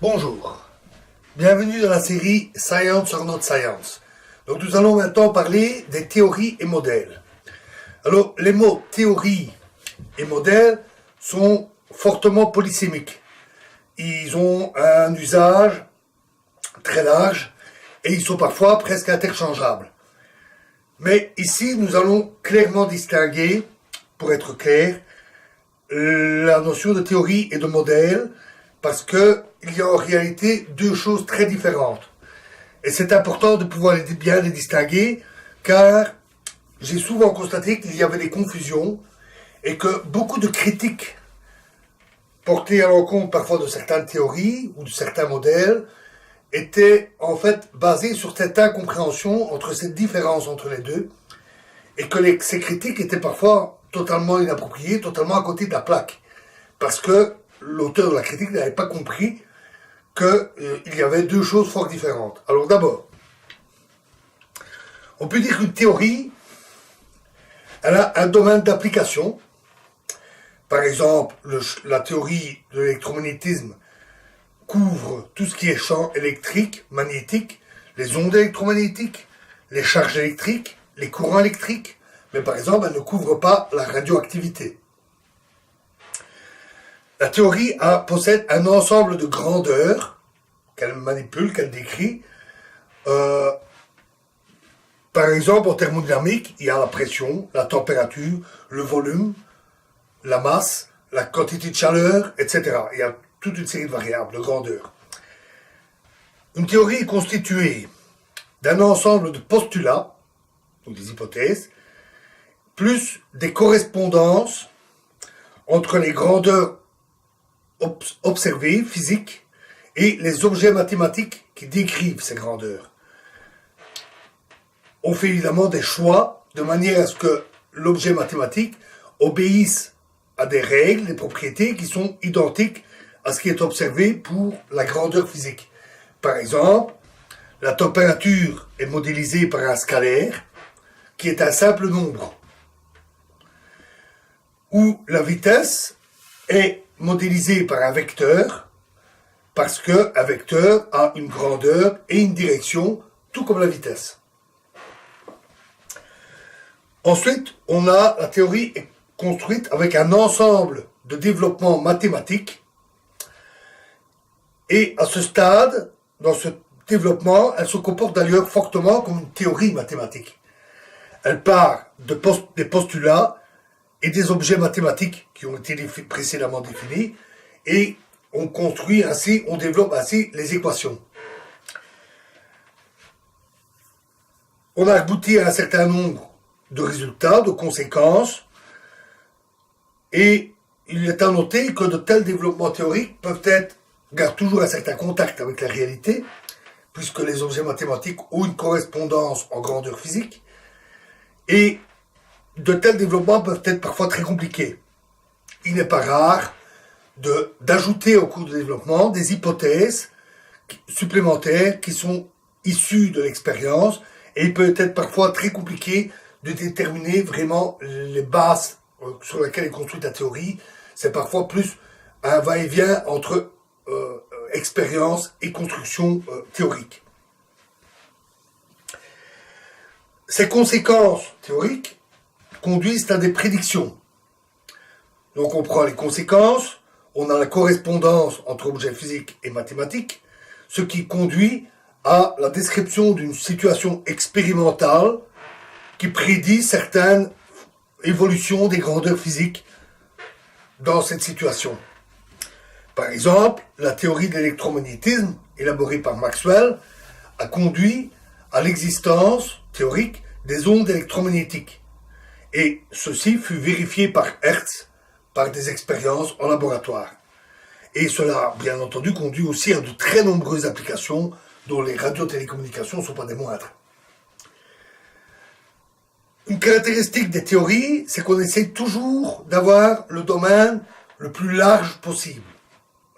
Bonjour, bienvenue dans la série Science or Not Science. Donc nous allons maintenant parler des théories et modèles. Alors les mots théorie et modèle sont fortement polysémiques. Ils ont un usage très large et ils sont parfois presque interchangeables. Mais ici nous allons clairement distinguer, pour être clair, la notion de théorie et de modèle, parce qu'il y a en réalité deux choses très différentes. Et c'est important de pouvoir bien les distinguer, car j'ai souvent constaté qu'il y avait des confusions et que beaucoup de critiques portées à l'encontre parfois de certaines théories ou de certains modèles étaient en fait basées sur cette incompréhension entre cette différence entre les deux, et que ces critiques étaient parfois totalement inappropriées, totalement à côté de la plaque, parce que l'auteur de la critique n'avait pas compris qu'il y avait deux choses fort différentes. Alors d'abord, on peut dire qu'une théorie, elle a un domaine d'application. Par exemple, la théorie de l'électromagnétisme couvre tout ce qui est champ électrique, magnétique, les ondes électromagnétiques, les charges électriques, les courants électriques, mais par exemple, elle ne couvre pas la radioactivité. La théorie possède un ensemble de grandeurs qu'elle manipule, qu'elle décrit. Par exemple, en thermodynamique, il y a la pression, la température, le volume, la masse, la quantité de chaleur, etc. Il y a toute une série de variables, de grandeurs. Une théorie est constituée d'un ensemble de postulats, donc des hypothèses, plus des correspondances entre les grandeurs observées, physiques, et les objets mathématiques qui décrivent ces grandeurs. On fait évidemment des choix de manière à ce que l'objet mathématique obéisse à des règles, des propriétés qui sont identiques à ce qui est observé pour la grandeur physique. Par exemple, la température est modélisée par un scalaire qui est un simple nombre, ou la vitesse est modélisée par un vecteur, parce qu'un vecteur a une grandeur et une direction, tout comme la vitesse. Ensuite, la théorie est construite avec un ensemble de développements mathématiques, et à ce stade, dans ce développement, elle se comporte d'ailleurs fortement comme une théorie mathématique. Elle part des postulats et des objets mathématiques qui ont été précédemment définis, et on développe ainsi les équations. On a abouti à un certain nombre de résultats, de conséquences, et il est à noter que de tels développements théoriques gardent toujours un certain contact avec la réalité, puisque les objets mathématiques ont une correspondance en grandeur physique, et de tels développements peuvent être parfois très compliqués. Il n'est pas rare d'ajouter au cours du développement des hypothèses supplémentaires qui sont issues de l'expérience, et il peut être parfois très compliqué de déterminer vraiment les bases sur lesquelles est construite la théorie. C'est parfois plus un va-et-vient entre expérience et construction théorique. Ces conséquences théoriques conduisent à des prédictions. Donc on prend les conséquences, on a la correspondance entre objets physiques et mathématiques, ce qui conduit à la description d'une situation expérimentale qui prédit certaines évolutions des grandeurs physiques dans cette situation. Par exemple, la théorie de l'électromagnétisme, élaborée par Maxwell, a conduit à l'existence théorique des ondes électromagnétiques. Et ceci fut vérifié par Hertz par des expériences en laboratoire. Et cela, bien entendu, conduit aussi à de très nombreuses applications dont les radiotélécommunications ne sont pas des moindres. Une caractéristique des théories, c'est qu'on essaie toujours d'avoir le domaine le plus large possible.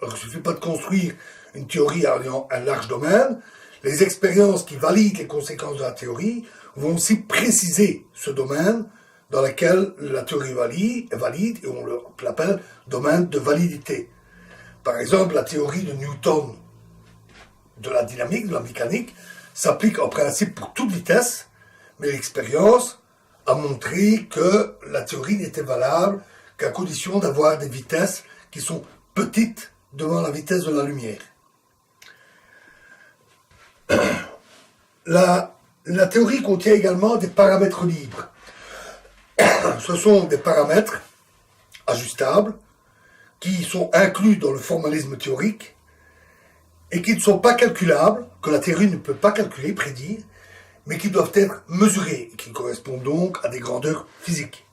Alors, il ne suffit pas de construire une théorie ayant un large domaine. Les expériences qui valident les conséquences de la théorie vont aussi préciser ce domaine dans lequel la théorie est valide, et on l'appelle domaine de validité. Par exemple, la théorie de Newton de la dynamique, de la mécanique, s'applique en principe pour toute vitesse, mais l'expérience a montré que la théorie n'était valable qu'à condition d'avoir des vitesses qui sont petites devant la vitesse de la lumière. La théorie contient également des paramètres libres. Ce sont des paramètres ajustables qui sont inclus dans le formalisme théorique et qui ne sont pas calculables, que la théorie ne peut pas calculer, prédire, mais qui doivent être mesurés et qui correspondent donc à des grandeurs physiques.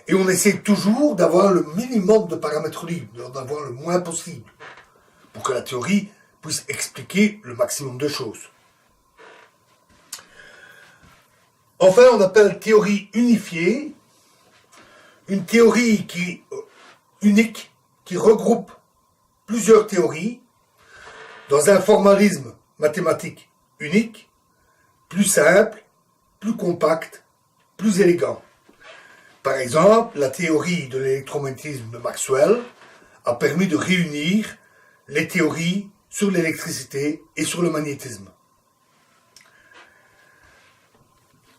Et on essaie toujours d'avoir le minimum de paramètres libres, d'avoir le moins possible, pour que la théorie puisse expliquer le maximum de choses. Enfin, on appelle théorie unifiée une théorie unique qui regroupe plusieurs théories dans un formalisme mathématique unique, plus simple, plus compact, plus élégant. Par exemple, la théorie de l'électromagnétisme de Maxwell a permis de réunir les théories sur l'électricité et sur le magnétisme.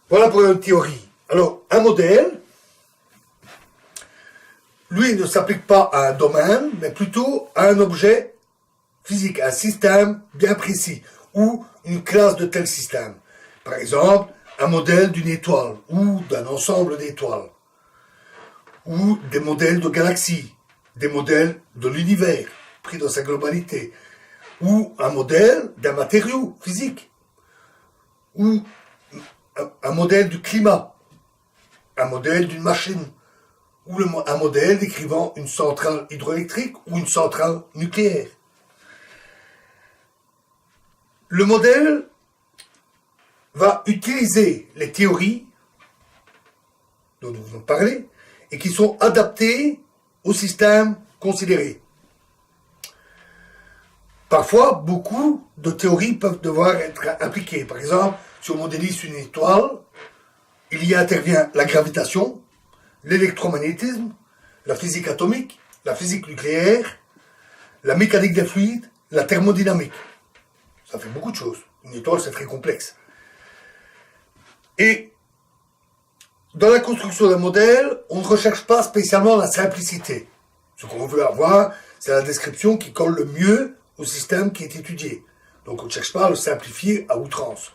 Voilà pour une théorie. Alors, un modèle, lui, ne s'applique pas à un domaine, mais plutôt à un objet physique, un système bien précis, ou une classe de tel système. Par exemple, un modèle d'une étoile, ou d'un ensemble d'étoiles, ou des modèles de galaxies, des modèles de l'univers, pris dans sa globalité, ou un modèle d'un matériau physique, ou un modèle du climat, un modèle d'une machine, ou un modèle décrivant une centrale hydroélectrique ou une centrale nucléaire. Le modèle va utiliser les théories dont nous venons de parler et qui sont adaptées au système considéré. Parfois, beaucoup de théories peuvent devoir être appliquées. Par exemple, si on modélise une étoile, il y intervient la gravitation, l'électromagnétisme, la physique atomique, la physique nucléaire, la mécanique des fluides, la thermodynamique. Ça fait beaucoup de choses. Une étoile, c'est très complexe. Et dans la construction d'un modèle, on ne recherche pas spécialement la simplicité. Ce qu'on veut avoir, c'est la description qui colle le mieux au système qui est étudié. Donc on ne cherche pas à le simplifier à outrance.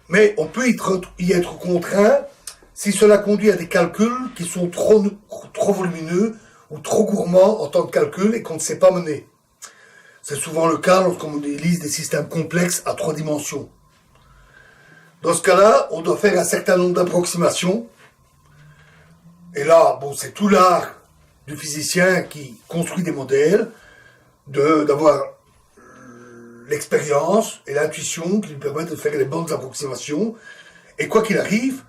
Mais on peut y être contraint si cela conduit à des calculs qui sont trop volumineux ou trop gourmands en tant que calcul et qu'on ne sait pas mener. C'est souvent le cas lorsqu'on modélise des systèmes complexes à 3 dimensions. Dans ce cas-là, on doit faire un certain nombre d'approximations. Et là, bon, c'est tout l'art du physicien qui construit des modèles, d'avoir l'expérience et l'intuition qui lui permettent de faire les bonnes approximations. Et quoi qu'il arrive,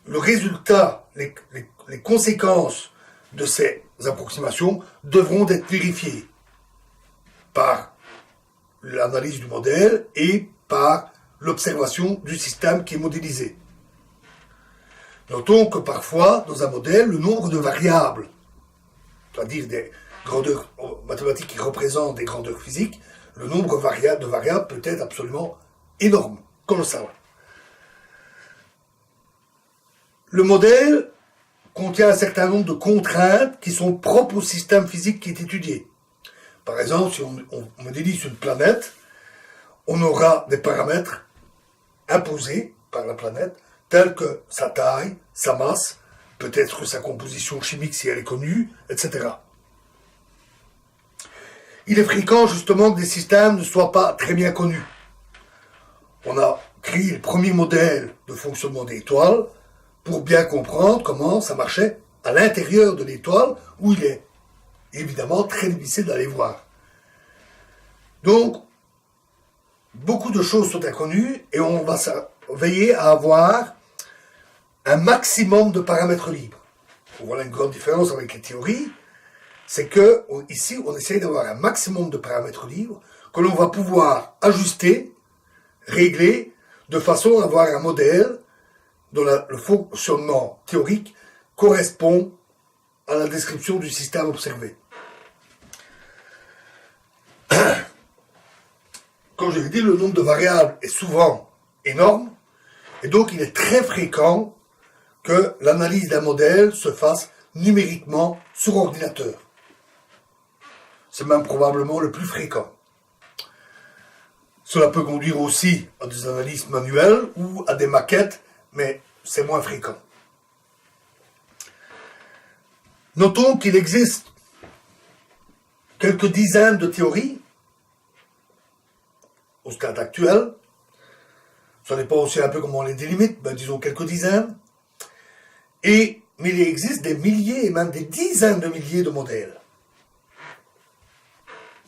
le résultat, les conséquences de ces approximations devront être vérifiées par l'analyse du modèle et par l'observation du système qui est modélisé. Notons que parfois, dans un modèle, le nombre de variables, c'est-à-dire des grandeurs mathématiques qui représentent des grandeurs physiques, le nombre de variables peut être absolument énorme, colossal. Le modèle contient un certain nombre de contraintes qui sont propres au système physique qui est étudié. Par exemple, si on modélise une planète, on aura des paramètres imposés par la planète, tels que sa taille, sa masse, peut-être sa composition chimique si elle est connue, etc. Il est fréquent justement que des systèmes ne soient pas très bien connus. On a créé le premier modèle de fonctionnement des étoiles pour bien comprendre comment ça marchait à l'intérieur de l'étoile où il est évidemment très difficile d'aller voir. Donc, beaucoup de choses sont inconnues et on va veiller à avoir un maximum de paramètres libres. Voilà une grande différence avec les théories, c'est que ici on essaye d'avoir un maximum de paramètres libres que l'on va pouvoir ajuster, régler, de façon à avoir un modèle dont le fonctionnement théorique correspond à la description du système observé. comme je l'ai dit, le nombre de variables est souvent énorme, et donc il est très fréquent que l'analyse d'un modèle se fasse numériquement sur ordinateur. C'est même probablement le plus fréquent. Cela peut conduire aussi à des analyses manuelles ou à des maquettes, mais c'est moins fréquent. Notons qu'il existe quelques dizaines de théories au stade actuel. Ça n'est pas aussi un peu comment on les délimite, ben disons quelques dizaines. Mais il existe des milliers et même des dizaines de milliers de modèles.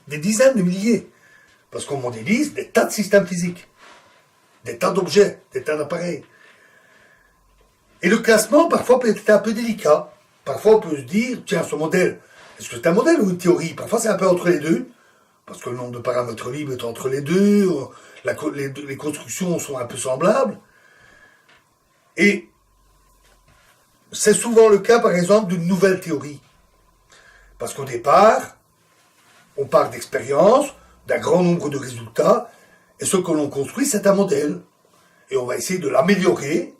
Des dizaines de milliers. Parce qu'on modélise des tas de systèmes physiques, des tas d'objets, des tas d'appareils. Et le classement, parfois, peut être un peu délicat. Parfois, on peut se dire, tiens, ce modèle, est-ce que c'est un modèle ou une théorie? Parfois, c'est un peu entre les deux, parce que le nombre de paramètres libres est entre les deux, les constructions sont un peu semblables. Et c'est souvent le cas, par exemple, d'une nouvelle théorie. Parce qu'au départ, on part d'expérience, d'un grand nombre de résultats, et ce que l'on construit, c'est un modèle. Et on va essayer de l'améliorer,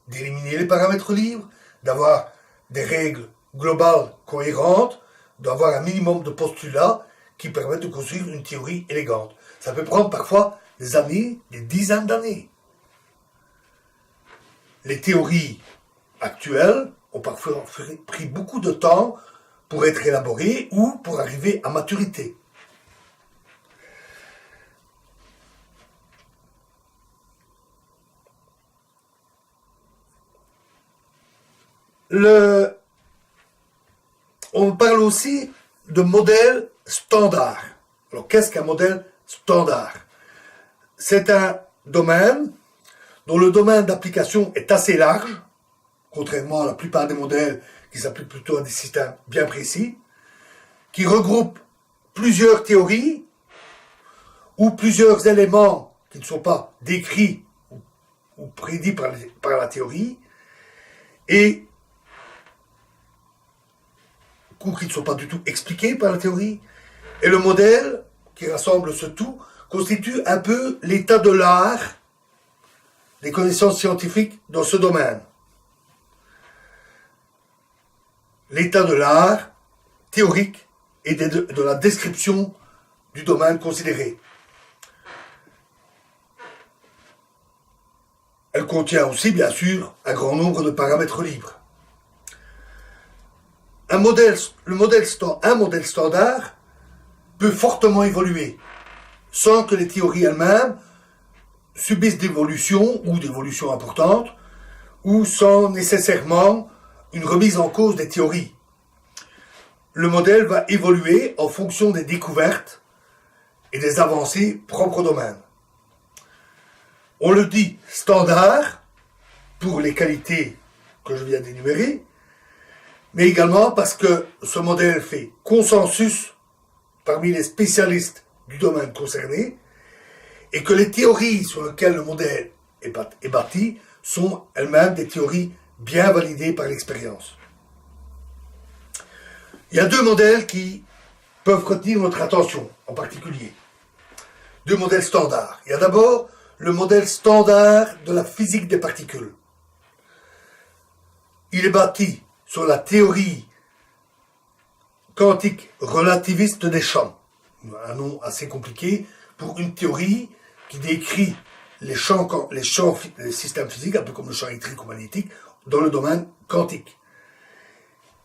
d'éliminer les paramètres libres, d'avoir des règles globales cohérentes, d'avoir un minimum de postulats qui permettent de construire une théorie élégante. Ça peut prendre parfois des années, des dizaines d'années. Les théories actuelles ont parfois pris beaucoup de temps pour être élaborées ou pour arriver à maturité. On parle aussi de modèle standard. Alors, qu'est-ce qu'un modèle standard? C'est un domaine dont le domaine d'application est assez large, contrairement à la plupart des modèles qui s'appliquent plutôt à des systèmes bien précis, qui regroupe plusieurs théories ou plusieurs éléments qui ne sont pas décrits ou prédits par la théorie, et ou qui ne sont pas du tout expliqués par la théorie. Et le modèle, qui rassemble ce tout, constitue un peu l'état de l'art des connaissances scientifiques dans ce domaine. L'état de l'art théorique et de la description du domaine considéré. Elle contient aussi, bien sûr, un grand nombre de paramètres libres. Un modèle standard peut fortement évoluer, sans que les théories elles-mêmes subissent d'évolutions ou d'évolutions importantes, ou sans nécessairement une remise en cause des théories. Le modèle va évoluer en fonction des découvertes et des avancées propres au domaine. On le dit standard pour les qualités que je viens d'énumérer, mais également parce que ce modèle fait consensus parmi les spécialistes du domaine concerné et que les théories sur lesquelles le modèle est bâti sont elles-mêmes des théories bien validées par l'expérience. Il y a deux modèles qui peuvent retenir notre attention en particulier. Deux modèles standards. Il y a d'abord le modèle standard de la physique des particules. Il est bâti sur la théorie quantique relativiste des champs. Un nom assez compliqué pour une théorie qui décrit les systèmes physiques, un peu comme le champ électrique ou magnétique, dans le domaine quantique.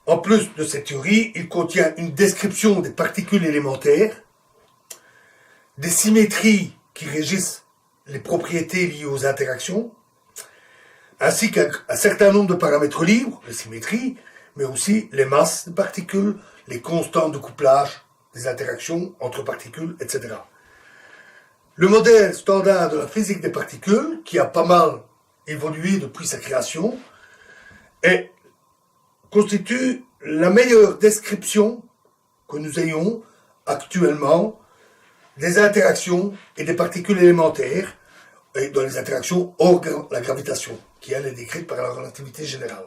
En plus de cette théorie, il contient une description des particules élémentaires, des symétries qui régissent les propriétés liées aux interactions, ainsi qu'un certain nombre de paramètres libres, les symétries, mais aussi les masses de particules, les constantes de couplage des interactions entre particules, etc. Le modèle standard de la physique des particules, qui a pas mal évolué depuis sa création, constitue la meilleure description que nous ayons actuellement des interactions et des particules élémentaires, et dans les interactions hors la gravitation, qui elle est décrite par la relativité générale.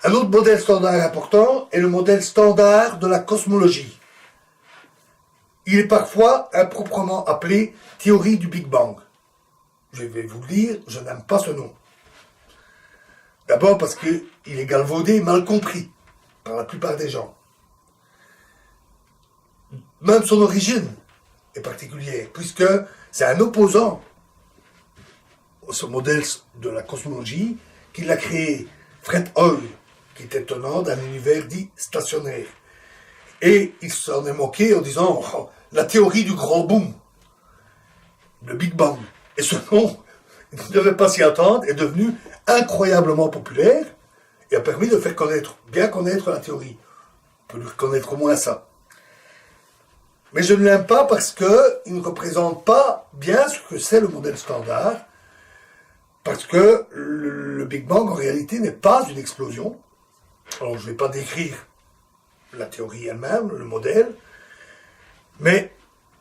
Un autre modèle standard important est le modèle standard de la cosmologie. Il est parfois improprement appelé théorie du Big Bang. Je vais vous le dire, je n'aime pas ce nom. D'abord parce qu'il est galvaudé et mal compris par la plupart des gens. Même son origine est particulière, puisque c'est un opposant à ce modèle de la cosmologie qu'il a créé, Fred Hoyle, qui était tenant d'un univers dit stationnaire. Et il s'en est moqué en disant oh, la théorie du grand boom, le Big Bang. Et ce nom, il ne devait pas s'y attendre, est devenu incroyablement populaire et a permis de faire bien connaître la théorie. On peut lui reconnaître au moins ça. Mais je ne l'aime pas parce qu'il ne représente pas bien ce que c'est le modèle standard, parce que le Big Bang en réalité n'est pas une explosion. Alors je ne vais pas décrire la théorie elle-même, le modèle, mais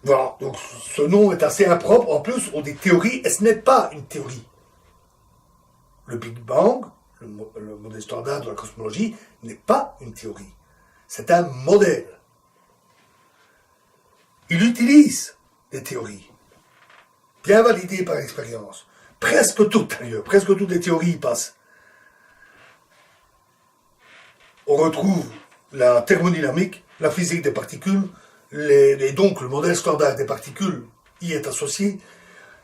voilà, donc ce nom est assez impropre. En plus, on dit théorie, et ce n'est pas une théorie. Le Big Bang, le modèle standard de la cosmologie, n'est pas une théorie. C'est un modèle. Il utilise des théories, bien validées par l'expérience. Presque toutes, d'ailleurs, presque toutes les théories y passent. On retrouve la thermodynamique, la physique des particules, et donc le modèle standard des particules y est associé,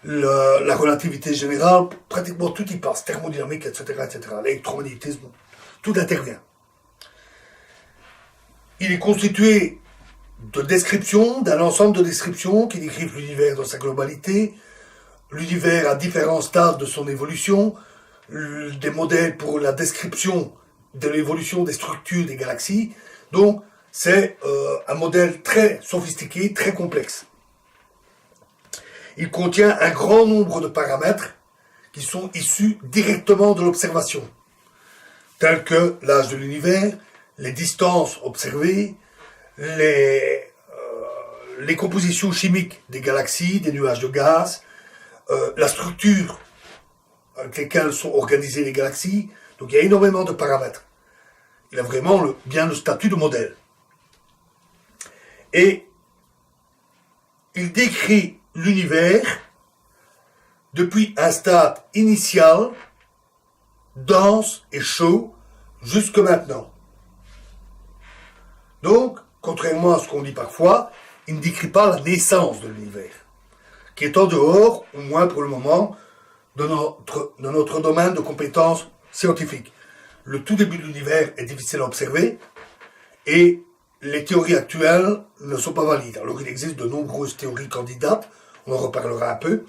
la relativité générale, pratiquement tout y passe, thermodynamique, etc., l'électromagnétisme, tout intervient. Il est constitué de descriptions, d'un ensemble de descriptions qui décrivent l'univers dans sa globalité, l'univers à différents stades de son évolution, des modèles pour la description de l'évolution des structures des galaxies. Donc, c'est un modèle très sophistiqué, très complexe. Il contient un grand nombre de paramètres qui sont issus directement de l'observation, tels que l'âge de l'univers, les distances observées, les compositions chimiques des galaxies, des nuages de gaz, la structure avec lesquelles sont organisées les galaxies. Donc il y a énormément de paramètres. Il a vraiment bien le statut de modèle. Et il décrit l'univers depuis un stade initial, dense et chaud, jusque maintenant. Donc, contrairement à ce qu'on dit parfois, il ne décrit pas la naissance de l'univers, qui est en dehors, au moins pour le moment, de notre domaine de compétences scientifiques. Le tout début de l'univers est difficile à observer et les théories actuelles ne sont pas valides. Alors il existe de nombreuses théories candidates, on en reparlera un peu,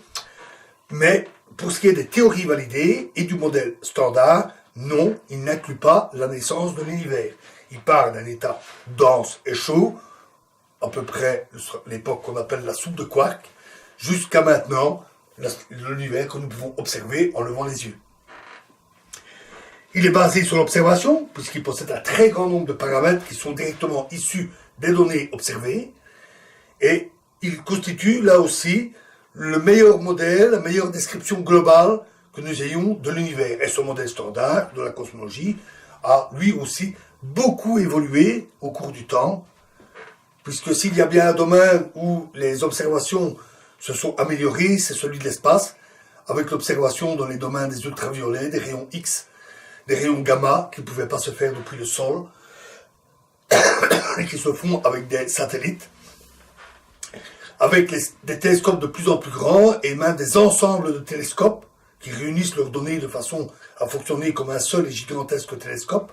mais pour ce qui est des théories validées et du modèle standard, non, il n'inclut pas la naissance de l'univers. Il part d'un état dense et chaud, à peu près l'époque qu'on appelle la soupe de quark, jusqu'à maintenant, l'univers que nous pouvons observer en levant les yeux. Il est basé sur l'observation, puisqu'il possède un très grand nombre de paramètres qui sont directement issus des données observées, et il constitue là aussi le meilleur modèle, la meilleure description globale que nous ayons de l'univers. Et ce modèle standard de la cosmologie a lui aussi beaucoup évolué au cours du temps, puisque s'il y a bien un domaine où les observations se sont améliorées, c'est celui de l'espace, avec l'observation dans les domaines des ultraviolets, des rayons X, des rayons gamma qui ne pouvaient pas se faire depuis le sol, et qui se font avec des satellites, avec des télescopes de plus en plus grands, et même des ensembles de télescopes qui réunissent leurs données de façon à fonctionner comme un seul et gigantesque télescope.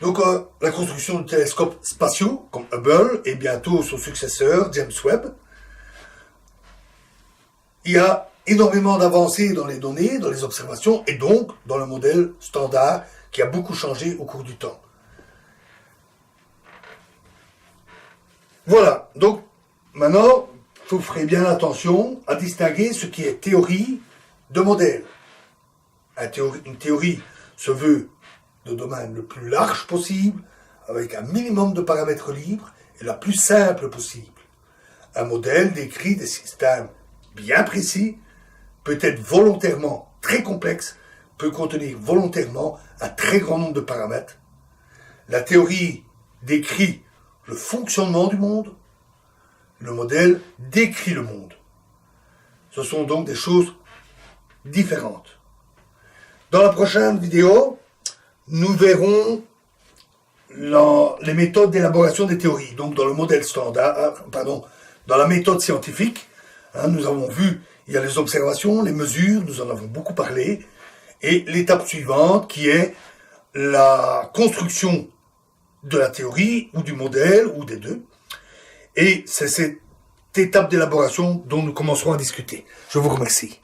Donc la construction de télescopes spatiaux, comme Hubble, et bientôt son successeur, James Webb. Il y a énormément d'avancées dans les données, dans les observations, et donc dans le modèle standard qui a beaucoup changé au cours du temps. Voilà, donc maintenant, vous ferez bien attention à distinguer ce qui est théorie de modèle. Une théorie se veut de domaine le plus large possible, avec un minimum de paramètres libres, et la plus simple possible. Un modèle décrit des systèmes bien précis, peut être volontairement très complexe, peut contenir volontairement un très grand nombre de paramètres. La théorie décrit le fonctionnement du monde, Le modèle décrit le monde. Ce sont donc des choses différentes. Dans la prochaine vidéo, nous verrons les méthodes d'élaboration des théories. Donc dans le modèle standard, dans la méthode scientifique, nous avons vu, il y a les observations, les mesures, nous en avons beaucoup parlé, et l'étape suivante qui est la construction de la théorie ou du modèle ou des deux. Et c'est cette étape d'élaboration dont nous commencerons à discuter. Je vous remercie.